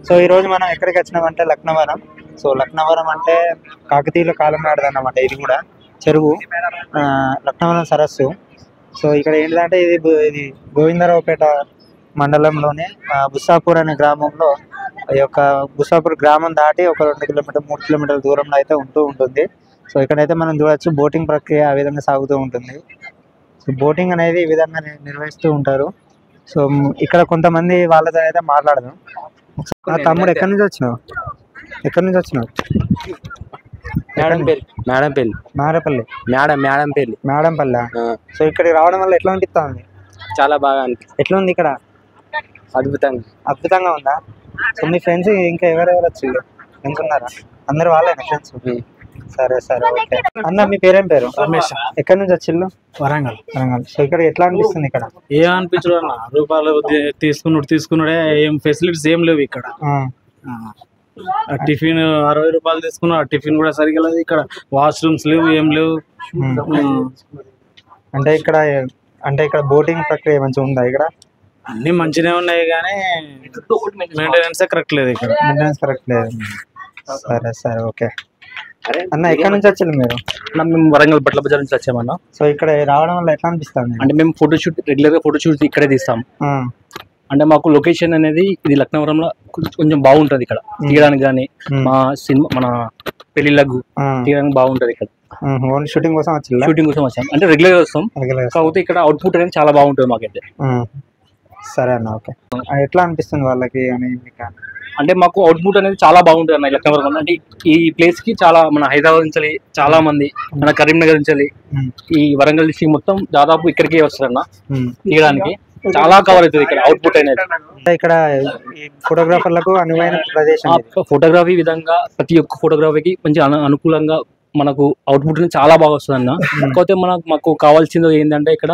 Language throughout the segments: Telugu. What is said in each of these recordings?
సో ఈ రోజు మనం ఎక్కడికి వచ్చినామంటే లక్నవరం. సో లక్నవరం అంటే కాకతీయుల కాలం నాటిదన్నమాట. ఇది కూడా చెరువు, లక్నవరం సరస్సు. సో ఇక్కడ ఏంటంటే ఇది గోవిందరావుపేట మండలంలోనే బుస్సాపూర్ అనే గ్రామంలో, ఈ యొక్క బుస్సాపూర్ గ్రామం దాటి ఒక 2 కిలోమీటర్ 3 కిలోమీటర్ల దూరంలో అయితే ఉంటుంది. సో ఇక్కడైతే మనం చూడవచ్చు బోటింగ్ ప్రక్రియ ఆ విధంగా సాగుతూ ఉంటుంది. సో బోటింగ్ అనేది ఈ విధంగా నిర్వహిస్తూ ఉంటారు. సో ఇక్కడ కొంతమంది వాళ్ళతో అయితే మాట్లాడదాం. తమ్ముడు ఎక్కడి నుంచి వచ్చినావు? మేడంపల్లి. సో ఇక్కడికి రావడం వల్ల ఎట్లా అనిపిస్తుంది? చాలా బాగా అనిపిస్తుంది. ఎట్లా ఉంది ఇక్కడ? అద్భుతంగా ఉందా? సో మీ ఫ్రెండ్స్ ఇంకా ఎవరెవరు వచ్చిండ్రు? ఎంతున్నారా? అందరు వాళ్ళేనా ఫ్రెండ్స్? సరే ఓకే. అన్న మీ పేరేం పేరు? రమేష్. ఎక్కడి నుంచి వచ్చిండ్రు? వరంగల్. సో ఇక్కడ ఎట్లా అనిపిస్తుంది? ఇక్కడ ఏం అనిపించడు అన్న, రూపాయలు తీసుకున్నాడే, ఏం ఫెసిలిటీస్ ఏం లేవు ఇక్కడ. టిఫిన్ 60 రూపాయలు తీసుకున్నా, టిఫిన్ కూడా సరిగ్గా లేదు. ఇక్కడ వాష్రూమ్స్ లేవు, ఏం లేవు. అంటే ఇక్కడ బోటింగ్ ప్రక్రియ మంచిగా ఉందా? ఇక్కడ అన్ని మంచిగానే ఉన్నాయి కానీ మెయింటెనెన్స్ కరెక్ట్ లేదు. ఇక్కడ మెయింటెనెన్స్ కరెక్ట్ లేదు. సరే ఓకే. అన్న ఎక్కడి నుంచి వచ్చారు మీరు? మేము వరంగల్ బట్ల బజార్ నుంచి వచ్చామన్నా. సో ఇక్కడ రావడం వల్ల ఎట్లా అనిపిస్తుంది? అంటే మేము రెగ్యులర్ గా ఫోటోషూట్ ఇక్కడే తీస్తాం. అంటే మాకు లొకేషన్ అనేది ఇది లక్నవరంలో కొంచెం బాగుంటది. ఇక్కడ తీయడానికి కానీ మా సినిమా మన పెళ్లిళ్ళకు తీయడానికి బాగుంటది. ఇక్కడ షూటింగ్ కోసం వచ్చాం. అంటే రెగ్యులర్ గా వస్తాం, కాకపోతే ఇక్కడ అవుట్పుట్ అనేది చాలా బాగుంటుంది మాకైతే. సరే అన్న ఓకే. ఎట్లా అనిపిస్తుంది వాళ్ళకి అని? అంటే మాకు అవుట్పుట్ అనేది చాలా బాగుంటుంది అన్న లక్నవరం. అంటే ఈ ప్లేస్ కి చాలా మన హైదరాబాద్ నుంచి చాలా మంది, మన కరీంనగర్ నుంచి, ఈ వరంగల్ డిస్ట్రిక్ట్ మొత్తం దాదాపు ఇక్కడికే వస్తారన్న తీయడానికి. చాలా కవర్ అవుతుంది ఇక్కడ అవుట్పుట్ అనేది. ఇక్కడ ఫోటోగ్రాఫర్లకు అనువైన ప్రదేశం. ఫోటోగ్రఫీ విధంగా ప్రతి ఒక్క ఫోటోగ్రఫీకి మంచి అనుకూలంగా మనకు అవుట్పుట్ చాలా బాగా వస్తుంది అన్న. కాకపోతే మాకు కావాల్సింది ఏంటంటే ఇక్కడ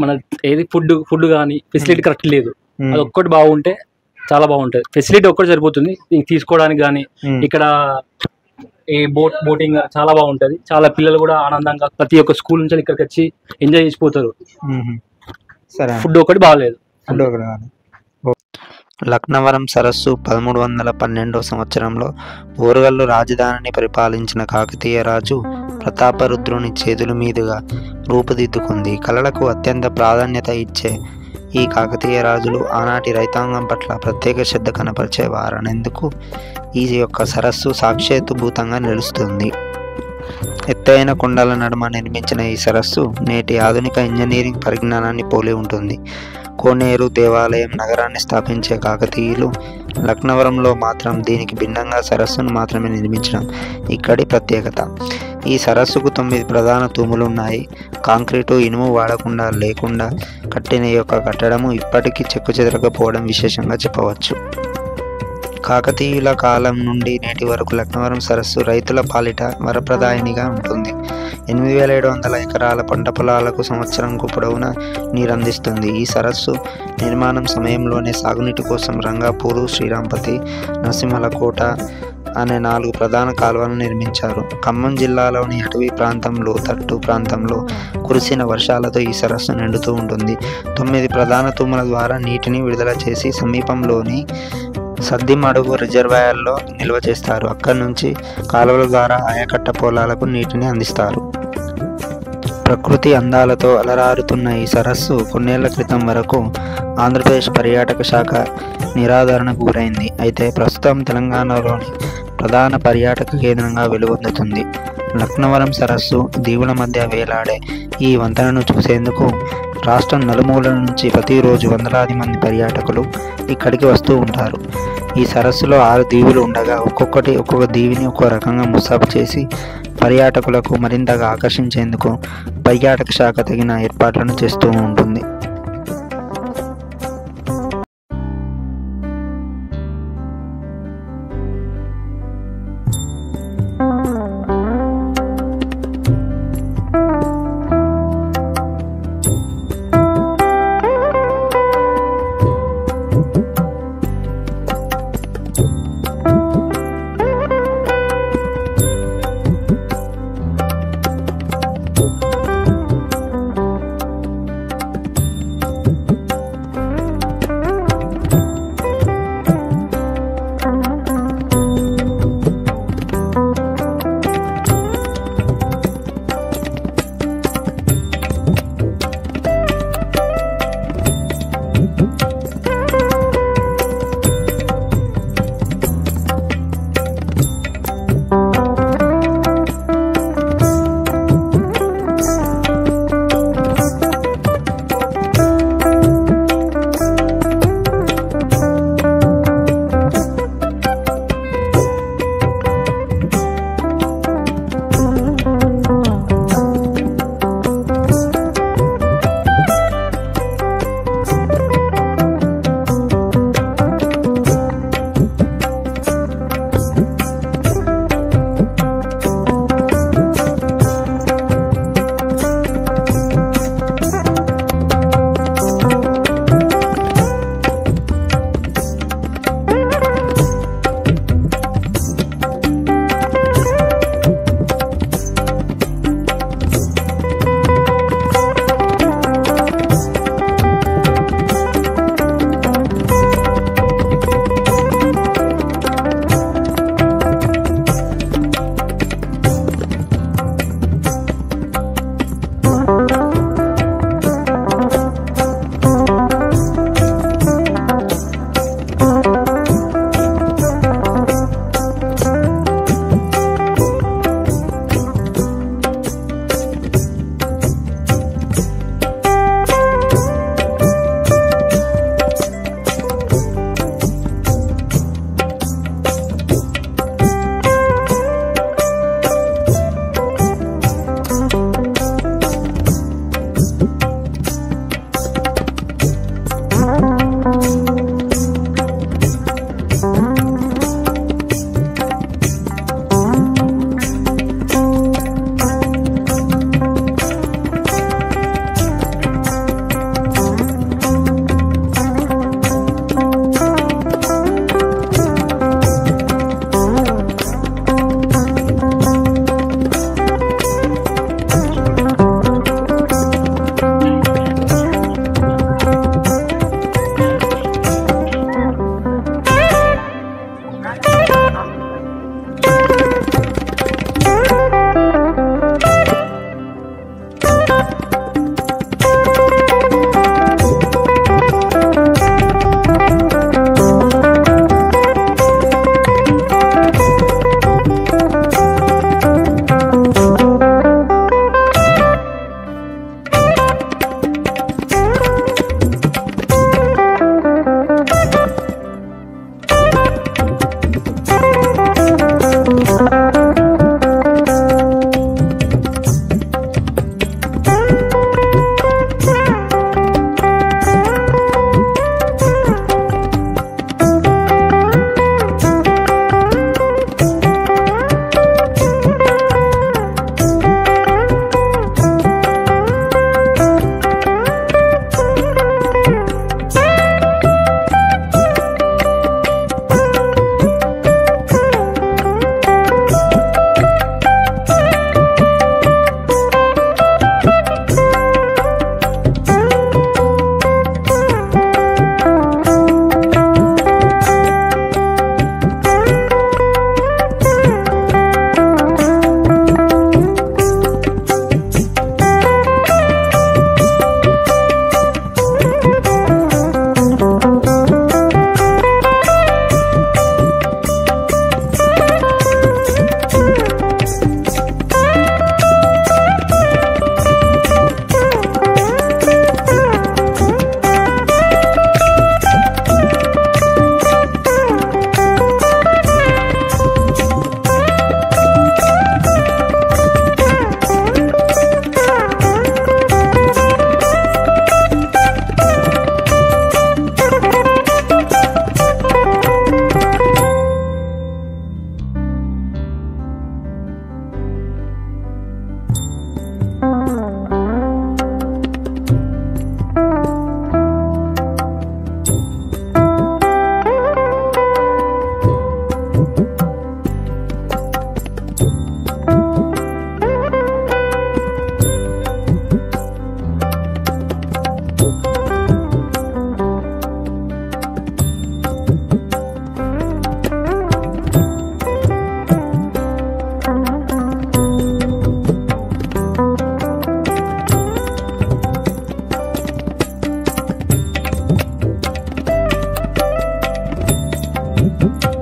మన ఏది ఫుడ్ కానీ ఫెసిలిటీ కరెక్ట్ లేదు. అది ఒక్కటి బాగుంటే చాలా బాగుంటది. ఫెసిలిటీ ఒక్కటి సరిపోతుంది తీసుకోవడానికి. కానీ ఇక్కడ ఈ బోటింగ్ చాలా బాగుంటది. చాలా పిల్లలు కూడా ఆనందంగా ప్రతి ఒక్క స్కూల్ నుంచి ఇక్కడికి వచ్చి ఎంజాయ్ చేసిపోతారు. ఫుడ్ ఒకటి బాగాలేదు. లక్నవరం సరస్సు 1312వ సంవత్సరంలో ఓరుగల్లు రాజధానిని పరిపాలించిన కాకతీయ రాజు ప్రతాపరుద్రుని చేతుల మీదుగా రూపుదిద్దుకుంది. కళలకు అత్యంత ప్రాధాన్యత ఇచ్చే ఈ కాకతీయ రాజులు ఆనాటి రైతాంగం పట్ల ప్రత్యేక శ్రద్ధ కనపరిచేవారనేందుకు ఈ యొక్క సరస్సు సాక్షాత్భూతంగా నిలుస్తుంది. ఎత్తైన కొండల నడుమ నిర్మించిన ఈ సరస్సు నేటి ఆధునిక ఇంజనీరింగ్ పరిజ్ఞానాన్ని పోలి ఉంటుంది. కోనేరు దేవాలయం నగరాన్ని స్థాపించే కాకతీయులు లక్నవరంలో మాత్రం దీనికి భిన్నంగా సరస్సును మాత్రమే నిర్మించడం ఇక్కడి ప్రత్యేకత. ఈ సరస్సుకు 9 ప్రధాన తూములు ఉన్నాయి. కాంక్రీటు ఇనుము వాడకుండా లేకుండా కట్టిన ఈ యొక్క కట్టడము ఇప్పటికీ చెక్కుచెదరకపోవడం విశేషంగా చెప్పవచ్చు. కాకతీయుల కాలం నుండి నేటి వరకు లక్నవరం సరస్సు రైతుల పాలిట వరప్రదాయినిగా ఉంటుంది. 8700 ఎకరాల పంట పొలాలకు సంవత్సరంకు పొడవునా నీరందిస్తుంది. ఈ సరస్సు నిర్మాణం సమయంలోనే సాగునీటి కోసం రంగాపూరు, శ్రీరాంపతి, నరసింహలకోట అనే 4 ప్రధాన కాలువలను నిర్మించారు. ఖమ్మం జిల్లాలోని అటవీ ప్రాంతంలో తట్టు ప్రాంతంలో కురిసిన వర్షాలతో ఈ సరస్సు నిండుతూ ఉంటుంది. 9 ప్రధాన తూముల ద్వారా నీటిని విడుదల చేసి సమీపంలోని సద్దిమడుగు రిజర్వాయర్లో నిల్వ చేస్తారు. అక్కడి నుంచి కాలువల ద్వారా ఆయకట్ట పొలాలకు నీటిని అందిస్తారు. ప్రకృతి అందాలతో అలరారుతున్న ఈ సరస్సు కొన్నేళ్ల క్రితం వరకు ఆంధ్రప్రదేశ్ పర్యాటక శాఖ నిరాదరణకు గురైంది. అయితే ప్రస్తుతం తెలంగాణలోని ప్రధాన పర్యాటక కేంద్రంగా వెలుగొందుతుంది. లక్నవరం సరస్సు దీవుల మధ్య వేలాడే ఈ వంతెనను చూసేందుకు రాష్ట్రం నలుమూలల నుంచి ప్రతిరోజు వందలాది మంది పర్యాటకులు ఇక్కడికి వస్తూ ఉంటారు. ఈ సరస్సులో 6 దీవులు ఉండగా ఒక్కొక్క దీవిని ఒక్కో రకంగా ముస్తాబు చేసి పర్యాటకులకు మరింతగా ఆకర్షించేందుకు పర్యాటక శాఖ తగిన ఏర్పాట్లను చేస్తూ ఉంటుంది. ధన్యవాదాలు.